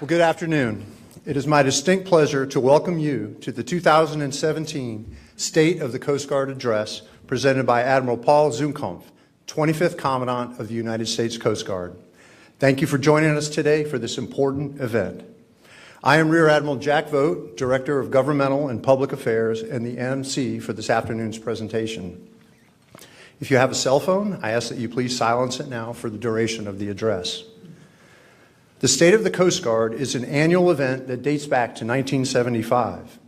Well, good afternoon. It is my distinct pleasure to welcome you to the 2017 State of the Coast Guard Address presented by Admiral Paul Zukunft, 25th Commandant of the United States Coast Guard. Thank you for joining us today for this important event. I am Rear Admiral Jack Vogt, Director of Governmental and Public Affairs and the MC for this afternoon's presentation. If you have a cell phone, I ask that you please silence it now for the duration of the address. The State of the Coast Guard is an annual event that dates back to 1975.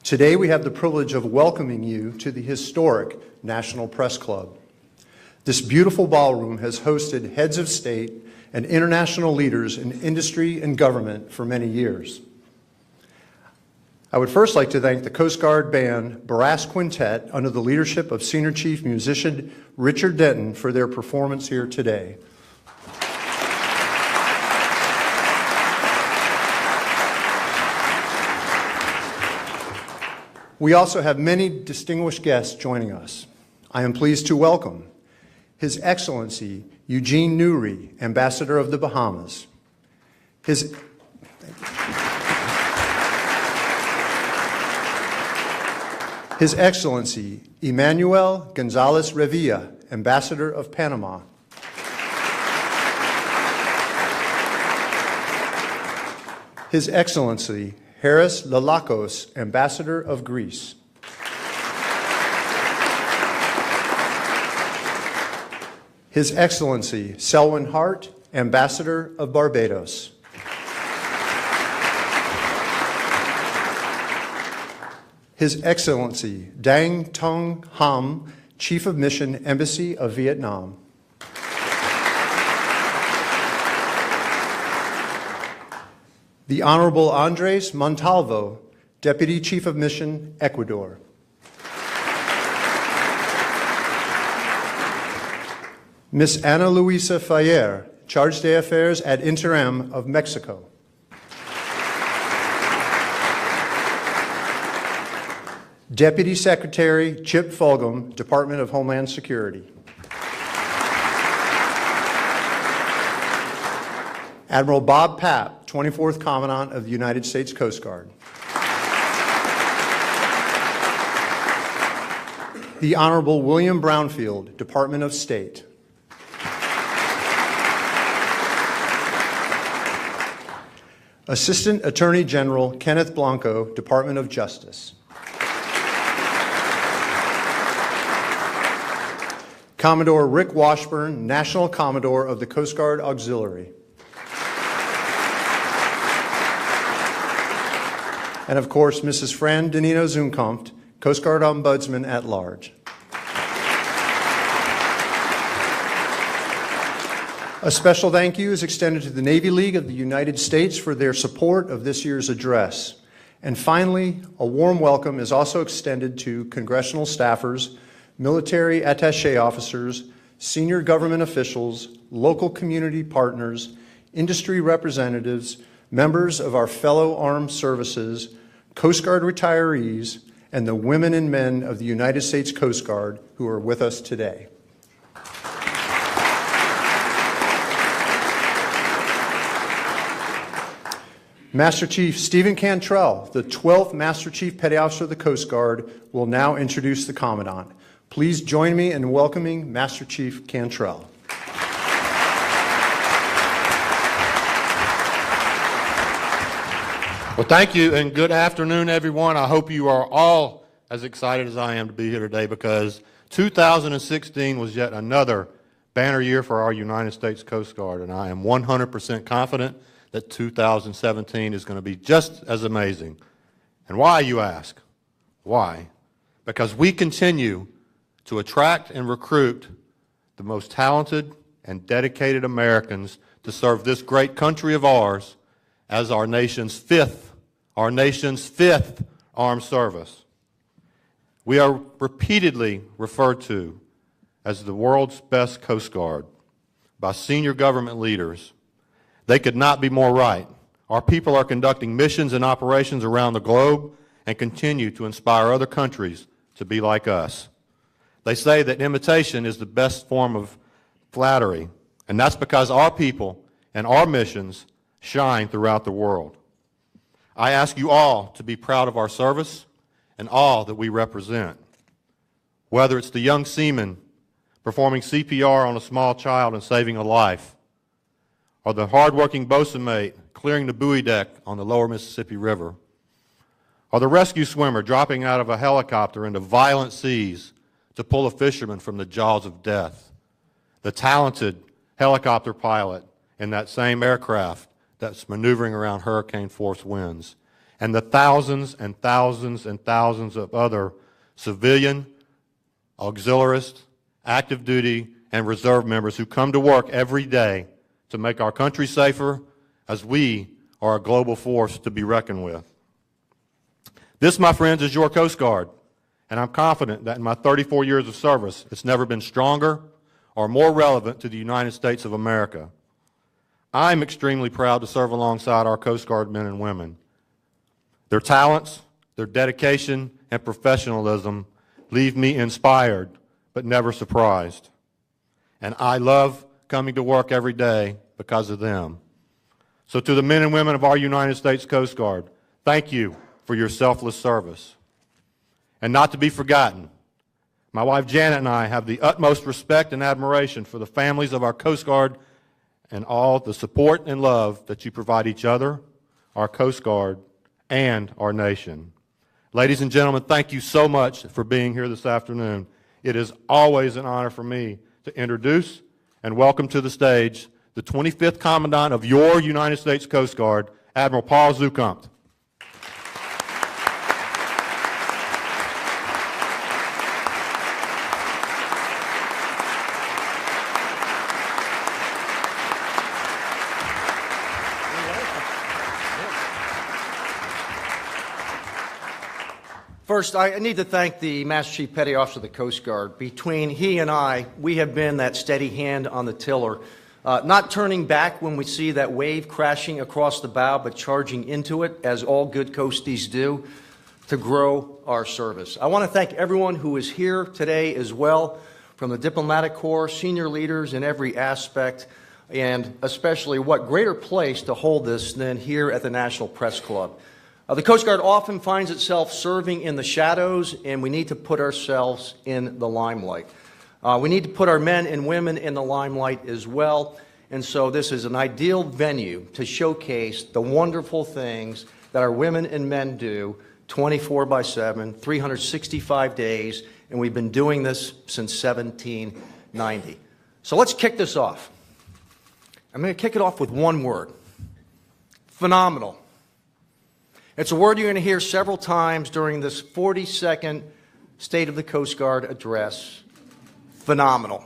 Today we have the privilege of welcoming you to the historic National Press Club. This beautiful ballroom has hosted heads of state and international leaders in industry and government for many years. I would first like to thank the Coast Guard Band Brass Quintet under the leadership of Senior Chief Musician Richard Denton for their performance here today. We also have many distinguished guests joining us. I am pleased to welcome His Excellency Eugene Newry, Ambassador of the Bahamas. His Excellency Emmanuel Gonzalez Revilla, Ambassador of Panama. His Excellency Harris Lalakos, Ambassador of Greece. His Excellency Selwyn Hart, Ambassador of Barbados. His Excellency Dang Tung Ham, Chief of Mission, Embassy of Vietnam. The Honorable Andres Montalvo, Deputy Chief of Mission, Ecuador. Ms. Ana Luisa Fayer, Charge d'Affaires ad Interim of Mexico. Deputy Secretary Chip Fulgham, Department of Homeland Security. Admiral Bob Papp, 24th Commandant of the United States Coast Guard. The Honorable William Brownfield, Department of State. Assistant Attorney General Kenneth Blanco, Department of Justice. Commodore Rick Washburn, National Commodore of the Coast Guard Auxiliary. And of course, Mrs. Fran Danino Zukunft, Coast Guard Ombudsman at Large. A special thank you is extended to the Navy League of the United States for their support of this year's address. And finally, a warm welcome is also extended to congressional staffers, military attaché officers, senior government officials, local community partners, industry representatives, members of our fellow armed services, Coast Guard retirees, and the women and men of the United States Coast Guard who are with us today. Master Chief Stephen Cantrell, the 12th Master Chief Petty Officer of the Coast Guard, will now introduce the Commandant. Please join me in welcoming Master Chief Cantrell. Well, thank you, and good afternoon, everyone. I hope you are all as excited as I am to be here today because 2016 was yet another banner year for our United States Coast Guard, and I am 100% confident that 2017 is going to be just as amazing. And why, you ask? Why? Because we continue to attract and recruit the most talented and dedicated Americans to serve this great country of ours as our nation's fifth armed service. We are repeatedly referred to as the world's best Coast Guard by senior government leaders. They could not be more right. Our people are conducting missions and operations around the globe and continue to inspire other countries to be like us. They say that imitation is the best form of flattery, and that's because our people and our missions shine throughout the world. I ask you all to be proud of our service and all that we represent. Whether it's the young seaman performing CPR on a small child and saving a life, or the hard-working bosun mate clearing the buoy deck on the lower Mississippi River, or the rescue swimmer dropping out of a helicopter into violent seas to pull a fisherman from the jaws of death, the talented helicopter pilot in that same aircraft that's maneuvering around hurricane-force winds, and the thousands and thousands and thousands of other civilian, auxiliarist, active duty, and reserve members who come to work every day to make our country safer, as we are a global force to be reckoned with. This, my friends, is your Coast Guard, and I'm confident that in my 34 years of service, it's never been stronger or more relevant to the United States of America. I'm extremely proud to serve alongside our Coast Guard men and women. Their talents, their dedication, and professionalism leave me inspired but never surprised. And I love coming to work every day because of them. So to the men and women of our United States Coast Guard, thank you for your selfless service. And not to be forgotten, my wife Janet and I have the utmost respect and admiration for the families of our Coast Guard and all the support and love that you provide each other, our Coast Guard, and our nation. Ladies and gentlemen, thank you so much for being here this afternoon. It is always an honor for me to introduce and welcome to the stage the 25th Commandant of your United States Coast Guard, Admiral Paul Zukunft. First, I need to thank the Master Chief Petty Officer of the Coast Guard. Between he and I, we have been that steady hand on the tiller, not turning back when we see that wave crashing across the bow, but charging into it, as all good coasties do, to grow our service. I want to thank everyone who is here today as well, from the Diplomatic Corps, senior leaders in every aspect, and especially what greater place to hold this than here at the National Press Club. The Coast Guard often finds itself serving in the shadows, and we need to put ourselves in the limelight. We need to put our men and women in the limelight as well, and so this is an ideal venue to showcase the wonderful things that our women and men do 24/7, 365 days, and we've been doing this since 1790. So let's kick this off. I'm going to kick it off with one word: phenomenal. It's a word you're going to hear several times during this 42nd State of the Coast Guard address. Phenomenal.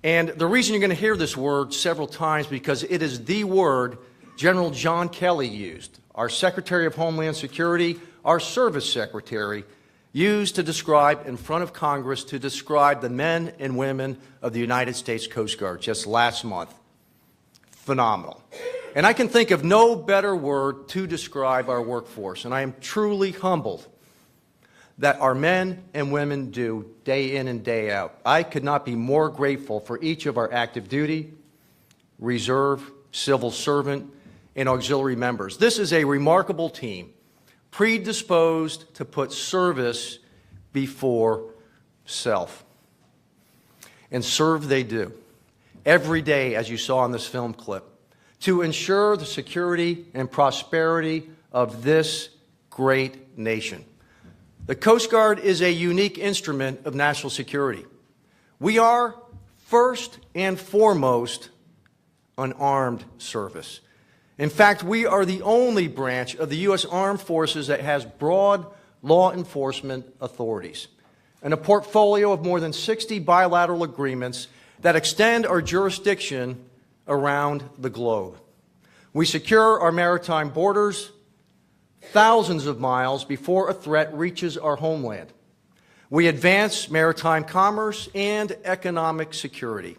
And the reason you're going to hear this word several times because it is the word General John Kelly used, our Secretary of Homeland Security, our Service Secretary, used to describe in front of Congress to describe the men and women of the United States Coast Guard just last month. Phenomenal. And I can think of no better word to describe our workforce, and I am truly humbled that our men and women do day in and day out. I could not be more grateful for each of our active duty, reserve, civil servant, and auxiliary members. This is a remarkable team, predisposed to put service before self. And serve they do, every day, as you saw in this film clip, to ensure the security and prosperity of this great nation. The Coast Guard is a unique instrument of national security. We are, first and foremost, an armed service. In fact, we are the only branch of the U.S. Armed Forces that has broad law enforcement authorities and a portfolio of more than 60 bilateral agreements that extend our jurisdiction around the globe. We secure our maritime borders thousands of miles before a threat reaches our homeland. We advance maritime commerce and economic security,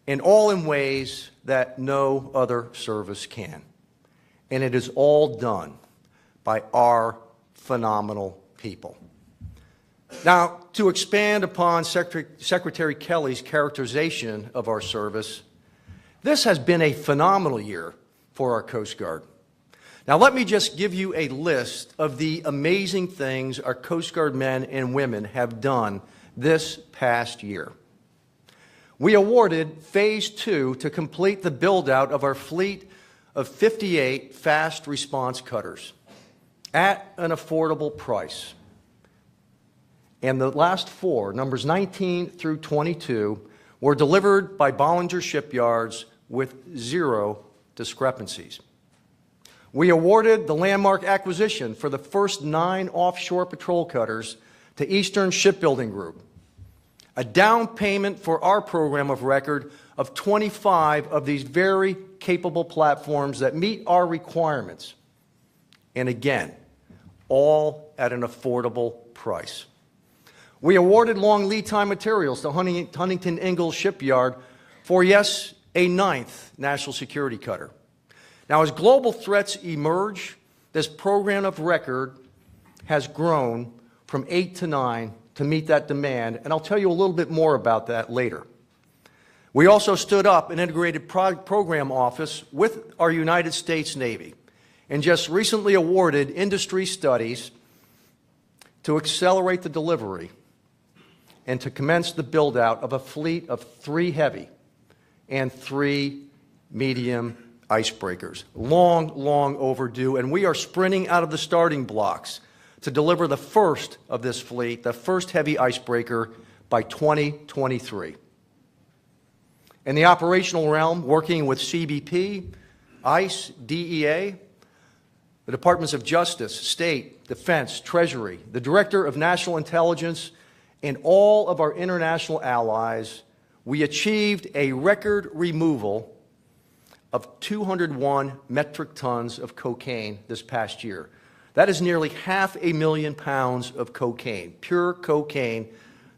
and all in ways that no other service can. And it is all done by our phenomenal people. Now, to expand upon Secretary Kelly's characterization of our service, This has been a phenomenal year for our Coast Guard. Now, let me just give you a list of the amazing things our Coast Guard men and women have done this past year. We awarded Phase 2 to complete the build-out of our fleet of 58 fast response cutters at an affordable price. And the last four, numbers 19 through 22, were delivered by Bollinger Shipyards with zero discrepancies. We awarded the landmark acquisition for the first 9 offshore patrol cutters to Eastern Shipbuilding Group, a down payment for our program of record of 25 of these very capable platforms that meet our requirements. And again, all at an affordable price. We awarded long lead time materials to Huntington Ingalls Shipyard for, yes, a 9th national security cutter. Now, as global threats emerge, this program of record has grown from 8 to 9 to meet that demand, and I'll tell you a little bit more about that later. We also stood up an integrated program office with our United States Navy and just recently awarded industry studies to accelerate the delivery and to commence the build-out of a fleet of 3 heavy and 3 medium icebreakers. Long overdue, and we are sprinting out of the starting blocks to deliver the first of this fleet, the first heavy icebreaker, by 2023. In the operational realm, working with CBP, ICE, DEA, the Departments of Justice, State, Defense, Treasury, the Director of National Intelligence, and all of our international allies, we achieved a record removal of 201 metric tons of cocaine this past year. That is nearly 500,000 pounds of cocaine, pure cocaine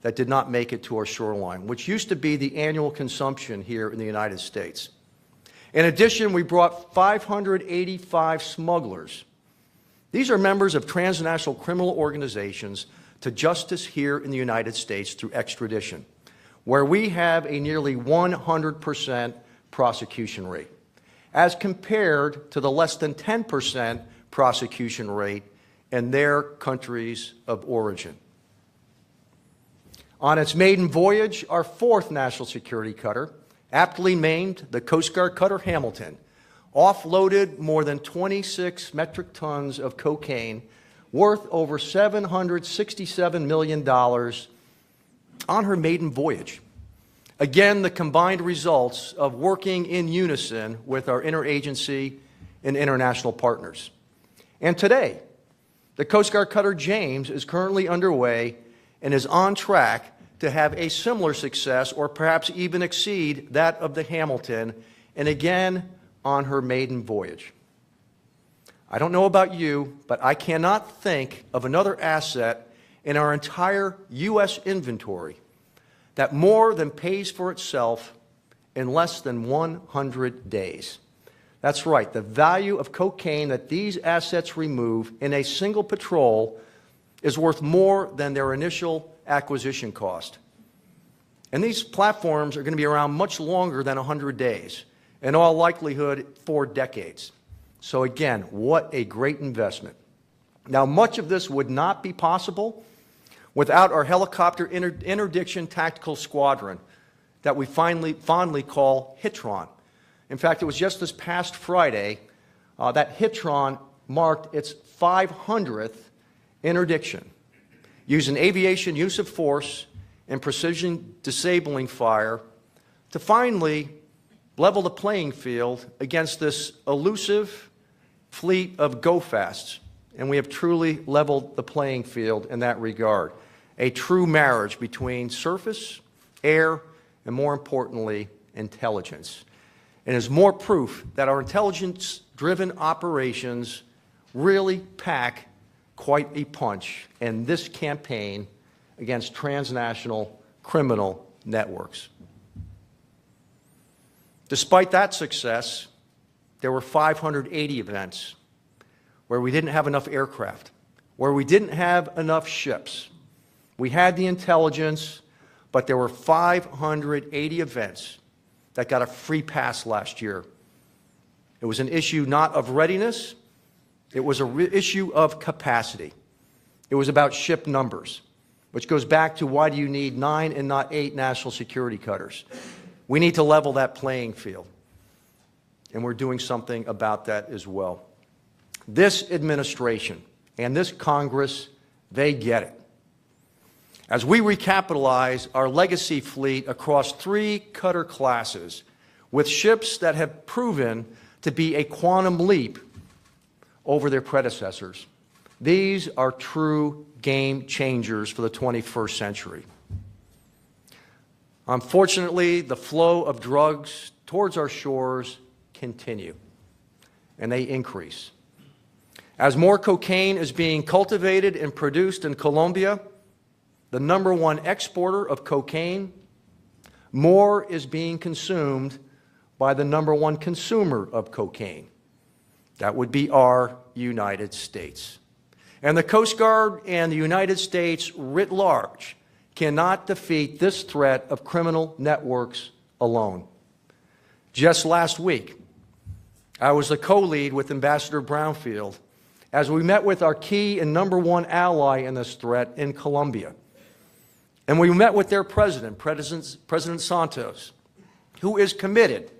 that did not make it to our shoreline, which used to be the annual consumption here in the United States. In addition, we brought 585 smugglers. These are members of transnational criminal organizations to justice here in the United States through extradition, where we have a nearly 100% prosecution rate, as compared to the less than 10% prosecution rate in their countries of origin. On its maiden voyage, our 4th national security cutter, aptly named the Coast Guard Cutter Hamilton, offloaded more than 26 metric tons of cocaine worth over $767 million on her maiden voyage. Again, the combined results of working in unison with our interagency and international partners. And today, the Coast Guard Cutter James is currently underway and is on track to have a similar success or perhaps even exceed that of the Hamilton, and again on her maiden voyage. I don't know about you, but I cannot think of another asset in our entire U.S. inventory that more than pays for itself in less than 100 days. That's right, the value of cocaine that these assets remove in a single patrol is worth more than their initial acquisition cost. And these platforms are going to be around much longer than 100 days, in all likelihood 4 decades. So again, what a great investment. Now, much of this would not be possible without our helicopter interdiction tactical squadron that we fondly call HITRON. In fact, it was just this past Friday that HITRON marked its 500th interdiction, using aviation use of force and precision disabling fire to finally level the playing field against this elusive fleet of go-fasts. And we have truly leveled the playing field in that regard. A true marriage between surface, air, and more importantly, intelligence. And is more proof that our intelligence-driven operations really pack quite a punch in this campaign against transnational criminal networks. Despite that success, there were 580 events where we didn't have enough aircraft, where we didn't have enough ships. We had the intelligence, but there were 580 events that got a free pass last year. It was an issue not of readiness, it was an issue of capacity. It was about ship numbers, which goes back to why do you need 9 and not 8 national security cutters? We need to level that playing field, and we're doing something about that as well. This administration and this Congress, they get it. As we recapitalize our legacy fleet across 3 cutter classes with ships that have proven to be a quantum leap over their predecessors, these are true game changers for the 21st century. Unfortunately, the flow of drugs towards our shores continue, and they increase. As more cocaine is being cultivated and produced in Colombia, the #1 exporter of cocaine, more is being consumed by the #1 consumer of cocaine. That would be our United States. And the Coast Guard and the United States writ large cannot defeat this threat of criminal networks alone. Just last week, I was the co-lead with Ambassador Brownfield as we met with our key and #1 ally in this threat in Colombia. And we met with their president, President Santos, who is committed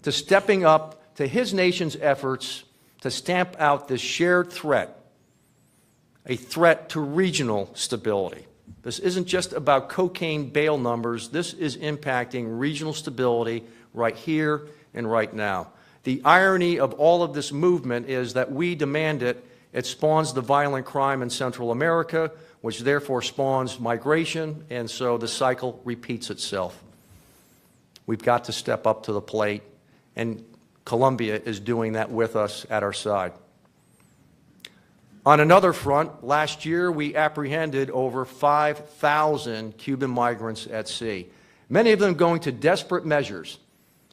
to stepping up to his nation's efforts to stamp out this shared threat, a threat to regional stability. This isn't just about cocaine bail numbers. This is impacting regional stability right here and right now. The irony of all of this movement is that we demand it. It spawns the violent crime in Central America, which therefore spawns migration, and so the cycle repeats itself. We've got to step up to the plate, and Colombia is doing that with us at our side. On another front, last year we apprehended over 5,000 Cuban migrants at sea, many of them going to desperate measures,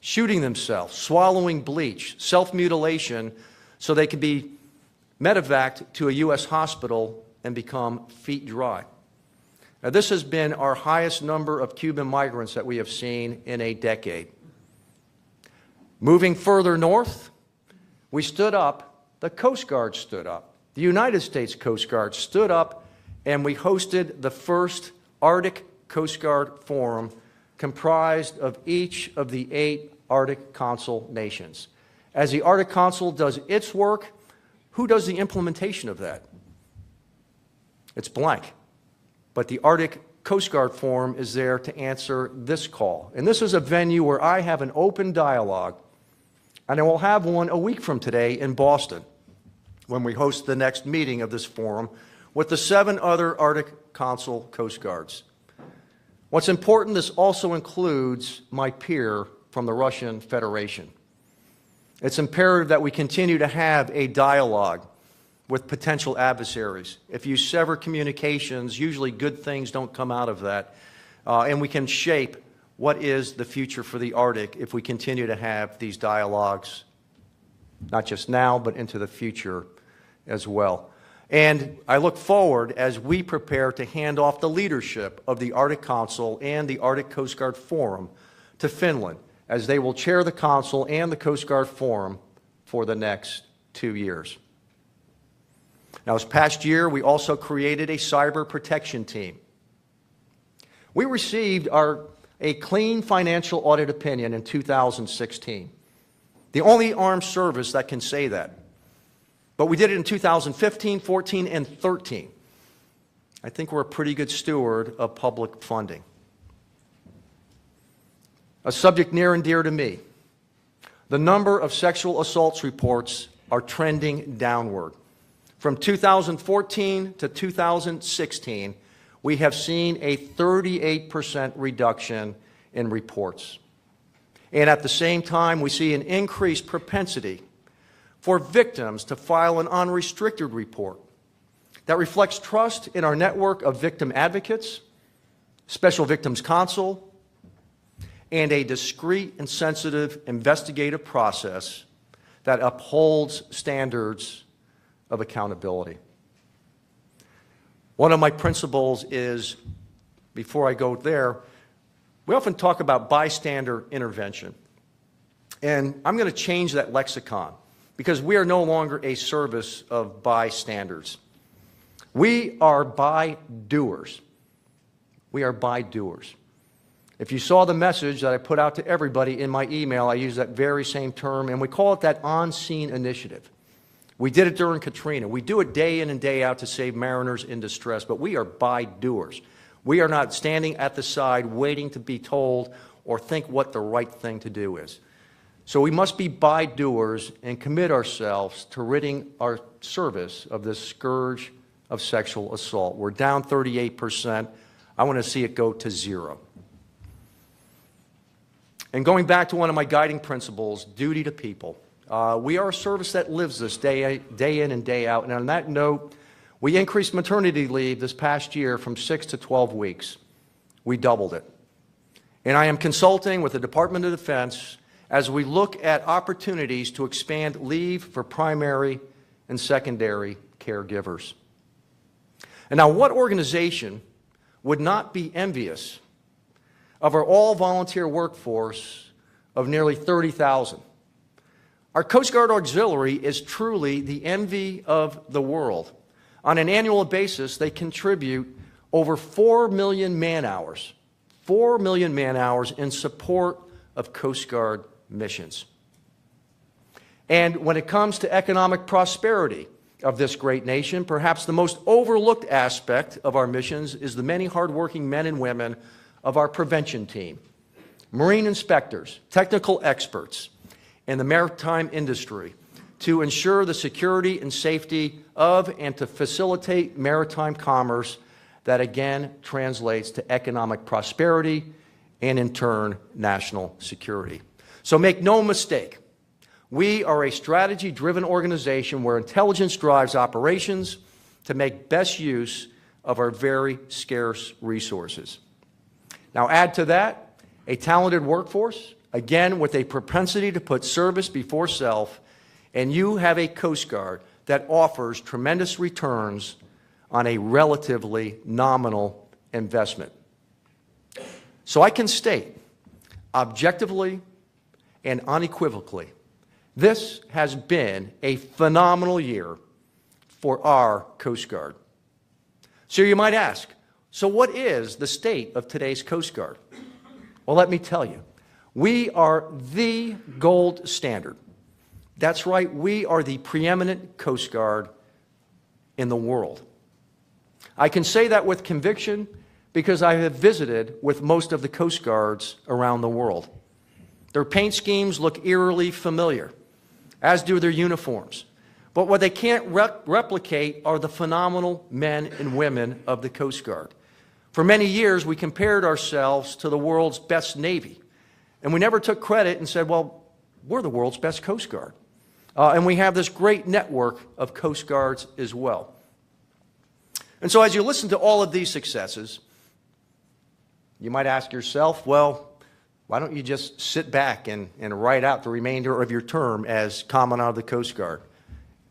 shooting themselves, swallowing bleach, self-mutilation, so they could be medevaced to a U.S. hospital and become feet dry. Now, this has been our highest number of Cuban migrants that we have seen in a decade. Moving further north, we stood up, the Coast Guard stood up, the United States Coast Guard stood up, and we hosted the first Arctic Coast Guard Forum comprised of each of the 8 Arctic Council nations. As the Arctic Council does its work, who does the implementation of that? It's blank. But the Arctic Coast Guard Forum is there to answer this call. And this is a venue where I have an open dialogue, and I will have one a week from today in Boston when we host the next meeting of this forum with the 7 other Arctic Council Coast Guards. What's important, this also includes my peer from the Russian Federation. It's imperative that we continue to have a dialogue with potential adversaries. If you sever communications, usually good things don't come out of that. And we can shape what is the future for the Arctic if we continue to have these dialogues, not just now, but into the future as well. And I look forward as we prepare to hand off the leadership of the Arctic Council and the Arctic Coast Guard Forum to Finland, as they will chair the Council and the Coast Guard Forum for the next 2 years. Now, this past year, we also created a cyber protection team. We received a clean financial audit opinion in 2016, the only armed service that can say that. But we did it in 2015, 14, and 13. I think we're a pretty good steward of public funding. A subject near and dear to me. The number of sexual assaults reports are trending downward. From 2014 to 2016, we have seen a 38% reduction in reports. And at the same time, we see an increased propensity for victims to file an unrestricted report that reflects trust in our network of victim advocates, special victims counsel, and a discreet and sensitive investigative process that upholds standards of accountability. One of my principles is, before I go there, we often talk about bystander intervention. And I'm going to change that lexicon because we are no longer a service of bystanders. We are by-doers. We are by-doers. If you saw the message that I put out to everybody in my email, I use that very same term, and we call it that on-scene initiative. We did it during Katrina. We do it day in and day out to save mariners in distress, but we are by-doers. We are not standing at the side waiting to be told or think what the right thing to do is. So we must be by-doers and commit ourselves to ridding our service of this scourge of sexual assault. We're down 38%. I want to see it go to 0. And going back to one of my guiding principles, duty to people. We are a service that lives this day in and day out. And on that note, we increased maternity leave this past year from 6 to 12 weeks. We doubled it. And I am consulting with the Department of Defense as we look at opportunities to expand leave for primary and secondary caregivers. And now, what organization would not be envious of our all-volunteer workforce of nearly 30,000? Our Coast Guard Auxiliary is truly the envy of the world. On an annual basis, they contribute over 4 million man-hours, 4 million man-hours in support of Coast Guard missions. And when it comes to economic prosperity of this great nation, perhaps the most overlooked aspect of our missions is the many hardworking men and women of our prevention team, marine inspectors, technical experts, and the maritime industry to ensure the security and safety of and to facilitate maritime commerce that again translates to economic prosperity and in turn national security. So make no mistake, we are a strategy-driven organization where intelligence drives operations to make best use of our very scarce resources. Now add to that a talented workforce, again with a propensity to put service before self, and you have a Coast Guard that offers tremendous returns on a relatively nominal investment. So I can state objectively and unequivocally, this has been a phenomenal year for our Coast Guard. So you might ask, so what is the state of today's Coast Guard? Well, let me tell you, we are the gold standard. That's right, we are the preeminent Coast Guard in the world. I can say that with conviction because I have visited with most of the Coast Guards around the world. Their paint schemes look eerily familiar, as do their uniforms. But what they can't replicate are the phenomenal men and women of the Coast Guard. For many years, we compared ourselves to the world's best Navy. And we never took credit and said, well, we're the world's best Coast Guard. And we have this great network of Coast Guards as well. And so as you listen to all of these successes, you might ask yourself, well, why don't you just sit back and write out the remainder of your term as Commandant of the Coast Guard?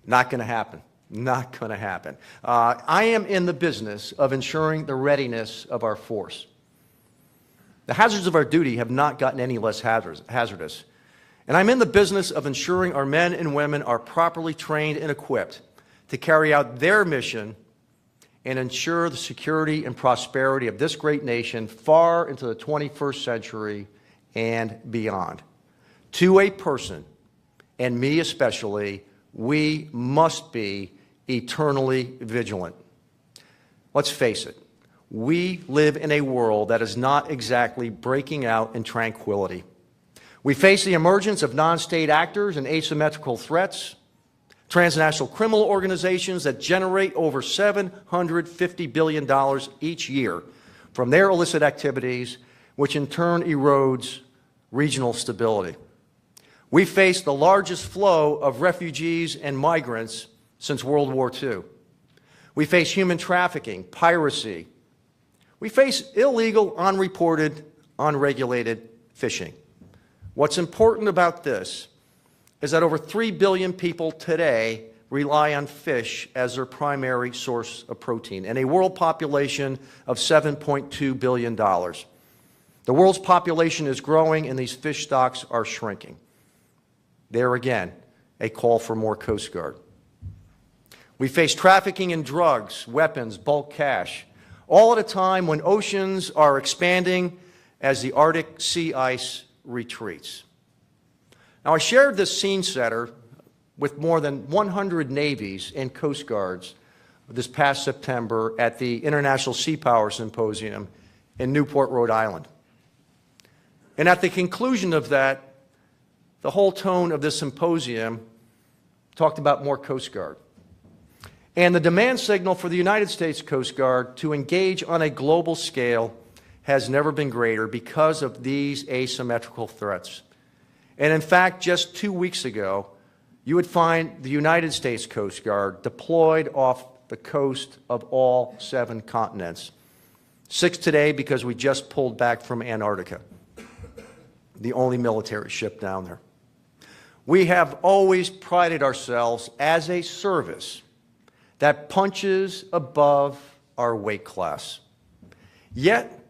Not going to happen. Not going to happen. I am in the business of ensuring the readiness of our force. The hazards of our duty have not gotten any less hazardous. And I'm in the business of ensuring our men and women are properly trained and equipped to carry out their mission and ensure the security and prosperity of this great nation far into the 21st century and beyond. To a person, and me especially, we must be eternally vigilant. Let's face it, we live in a world that is not exactly breaking out in tranquility. We face the emergence of non-state actors and asymmetrical threats, transnational criminal organizations that generate over $750 billion each year from their illicit activities, which in turn erodes regional stability. We face the largest flow of refugees and migrants since World War II. We face human trafficking, piracy. We face illegal, unreported, unregulated fishing. What's important about this is that over 3 billion people today rely on fish as their primary source of protein, and a world population of $7.2 billion. The world's population is growing, and these fish stocks are shrinking. There again, a call for more Coast Guard. We face trafficking in drugs, weapons, bulk cash, all at a time when oceans are expanding as the Arctic sea ice retreats. Now, I shared this scene setter with more than 100 navies and Coast Guards this past September at the International Sea Power Symposium in Newport, Rhode Island. And at the conclusion of that, the whole tone of this symposium talked about more Coast Guard. And the demand signal for the United States Coast Guard to engage on a global scale has never been greater because of these asymmetrical threats. And in fact, just 2 weeks ago, you would find the United States Coast Guard deployed off the coast of all 7 continents. 6 today because we just pulled back from Antarctica, the only military ship down there. We have always prided ourselves as a service that punches above our weight class. Yet,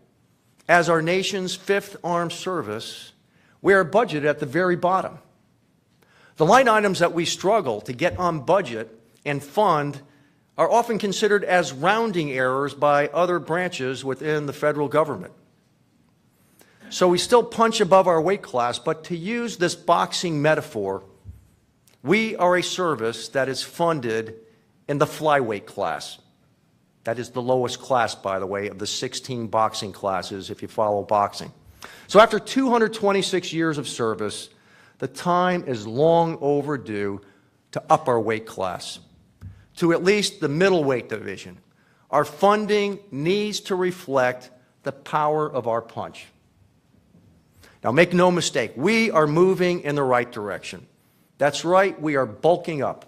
as our nation's 5th armed service, we are budgeted at the very bottom. The line items that we struggle to get on budget and fund are often considered as rounding errors by other branches within the federal government. So we still punch above our weight class, but to use this boxing metaphor, we are a service that is funded in the flyweight class. That is the lowest class, by the way, of the 16 boxing classes if you follow boxing. So after 226 years of service, the time is long overdue to up our weight class to at least the middleweight division. Our funding needs to reflect the power of our punch. Now, make no mistake, we are moving in the right direction. That's right, we are bulking up.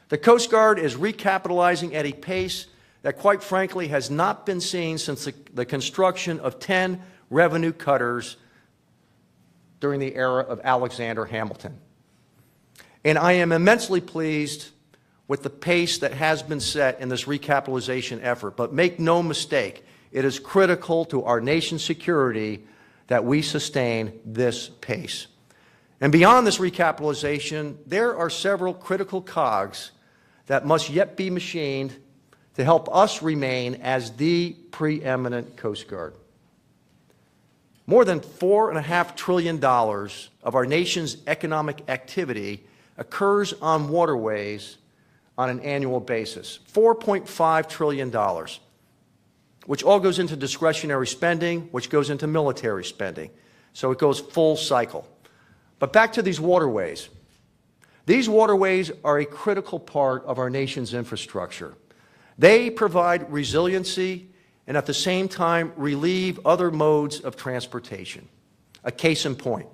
The Coast Guard is recapitalizing at a pace that, quite frankly, has not been seen since the construction of 10 revenue cutters during the era of Alexander Hamilton. And I am immensely pleased with the pace that has been set in this recapitalization effort. But make no mistake, it is critical to our nation's security that we sustain this pace. And beyond this recapitalization, there are several critical cogs that must yet be machined to help us remain as the preeminent Coast Guard. More than $4.5 trillion of our nation's economic activity occurs on waterways on an annual basis. $4.5 trillion, which all goes into discretionary spending, which goes into military spending. So it goes full cycle. But back to these waterways. These waterways are a critical part of our nation's infrastructure. They provide resiliency and at the same time relieve other modes of transportation. A case in point,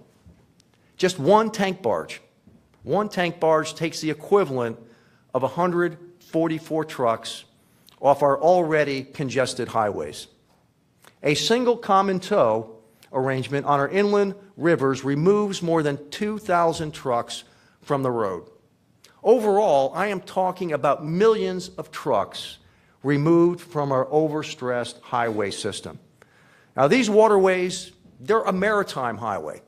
just one tank barge takes the equivalent of 144 trucks off our already congested highways. A single common tow arrangement on our inland rivers removes more than 2,000 trucks from the road. Overall, I am talking about millions of trucks removed from our overstressed highway system. Now, these waterways, they're a maritime highway.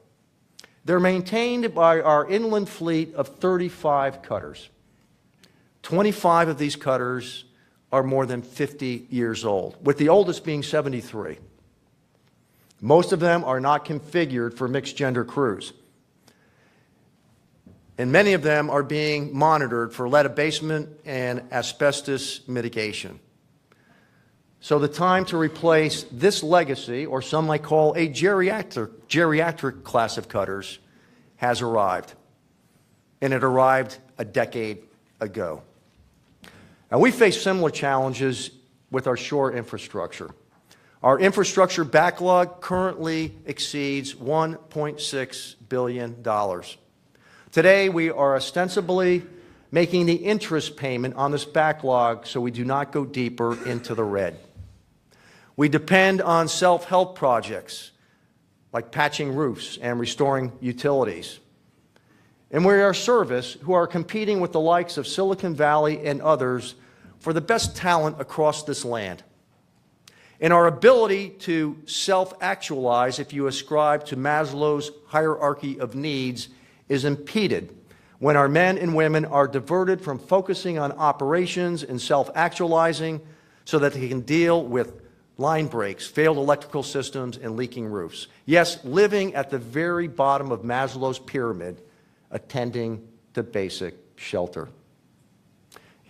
They're maintained by our inland fleet of 35 cutters. 25 of these cutters are more than 50 years old, with the oldest being 73. Most of them are not configured for mixed-gender crews. And many of them are being monitored for lead abatement and asbestos mitigation. So the time to replace this legacy, or some might call a geriatric class of cutters, has arrived. And it arrived a decade ago. Now, we face similar challenges with our shore infrastructure. Our infrastructure backlog currently exceeds $1.6 billion. Today, we are ostensibly making the interest payment on this backlog so we do not go deeper into the red. We depend on self-help projects like patching roofs and restoring utilities. And we are a service who are competing with the likes of Silicon Valley and others for the best talent across this land. And our ability to self-actualize, if you ascribe to Maslow's hierarchy of needs, is impeded when our men and women are diverted from focusing on operations and self-actualizing so that they can deal with line breaks, failed electrical systems, and leaking roofs. Yes, living at the very bottom of Maslow's pyramid, attending to basic shelter.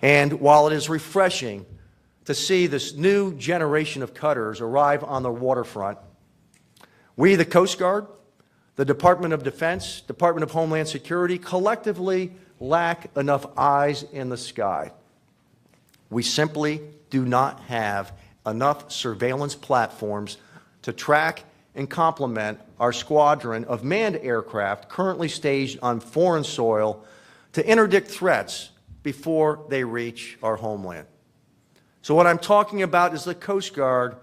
And while it is refreshing to see this new generation of cutters arrive on the waterfront, we, the Coast Guard, the Department of Defense, Department of Homeland Security, collectively lack enough eyes in the sky. We simply do not have enough surveillance platforms to track and complement our squadron of manned aircraft currently staged on foreign soil to interdict threats before they reach our homeland. So what I'm talking about is the Coast Guard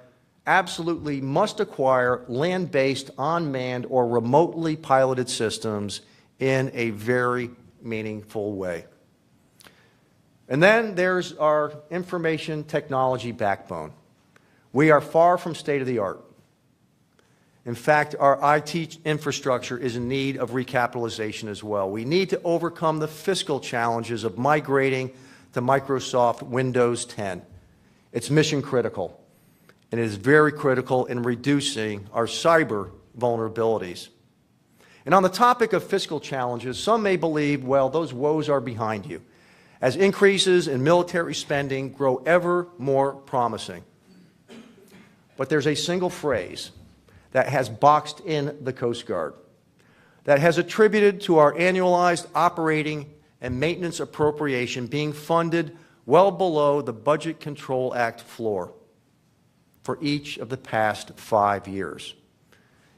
absolutely must acquire land-based, unmanned, or remotely piloted systems in a very meaningful way. And then there's our information technology backbone. We are far from state-of-the-art. In fact, our IT infrastructure is in need of recapitalization as well. We need to overcome the fiscal challenges of migrating to Microsoft Windows 10. It's mission critical, and it is very critical in reducing our cyber vulnerabilities. And on the topic of fiscal challenges, some may believe, well, those woes are behind you, as increases in military spending grow ever more promising. But there's a single phrase that has boxed in the Coast Guard, that has attributed to our annualized operating and maintenance appropriation being funded well below the Budget Control Act floor for each of the past 5 years.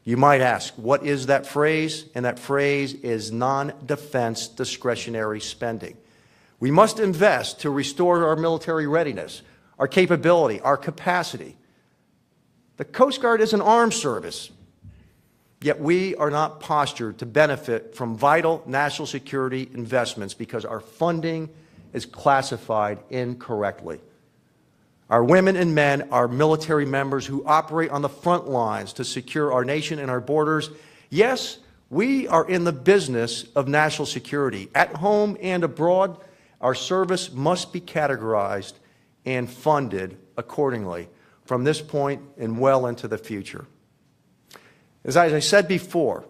You might ask, what is that phrase? And that phrase is non-defense discretionary spending. We must invest to restore our military readiness, our capability, our capacity. The Coast Guard is an armed service, yet we are not postured to benefit from vital national security investments because our funding is classified incorrectly. Our women and men are military members who operate on the front lines to secure our nation and our borders. Yes, we are in the business of national security. At home and abroad, our service must be categorized and funded accordingly from this point and well into the future. As I said before,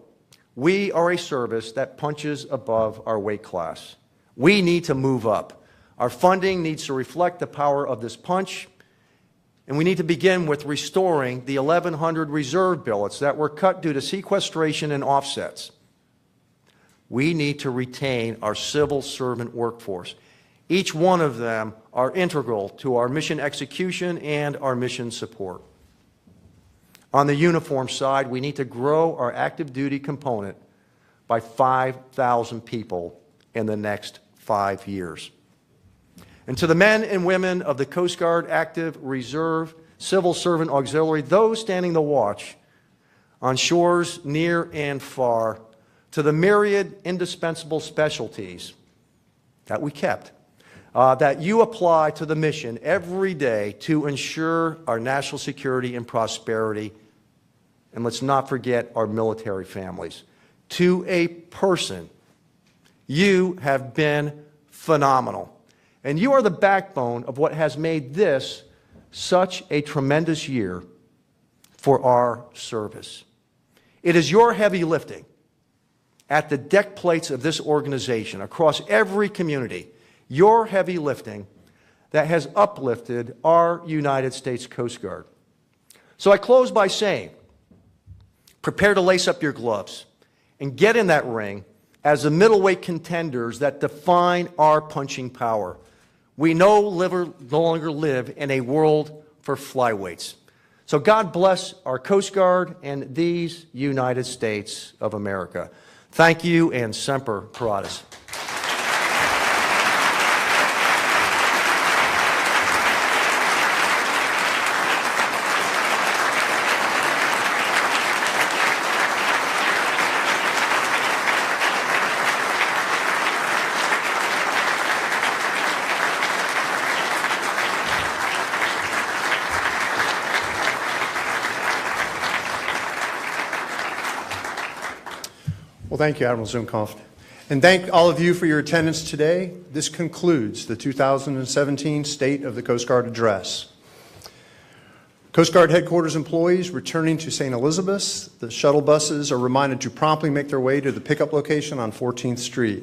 we are a service that punches above our weight class. We need to move up. Our funding needs to reflect the power of this punch, and we need to begin with restoring the 1,100 reserve billets that were cut due to sequestration and offsets. We need to retain our civil servant workforce. Each one of them are integral to our mission execution and our mission support. On the uniform side, we need to grow our active duty component by 5,000 people in the next 5 years. And to the men and women of the Coast Guard, Active Reserve, Civil Servant Auxiliary, those standing the watch on shores near and far, to the myriad indispensable specialties that we kept, that you apply to the mission every day to ensure our national security and prosperity. And let's not forget our military families. To a person, you have been phenomenal. And you are the backbone of what has made this such a tremendous year for our service. It is your heavy lifting at the deck plates of this organization across every community, your heavy lifting that has uplifted our United States Coast Guard. So I close by saying, prepare to lace up your gloves and get in that ring as the middleweight contenders that define our punching power. We no longer live in a world for flyweights. So God bless our Coast Guard and these United States of America. Thank you, and Semper Paratus. Well, thank you, Admiral Zukunft. And thank all of you for your attendance today. This concludes the 2017 State of the Coast Guard Address. Coast Guard Headquarters employees returning to St. Elizabeth's, the shuttle buses are reminded to promptly make their way to the pickup location on 14th Street.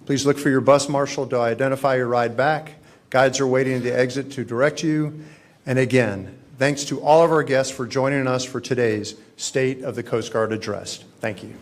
Please look for your bus marshal to identify your ride back. Guides are waiting at the exit to direct you. And again, thanks to all of our guests for joining us for today's State of the Coast Guard Address. Thank you.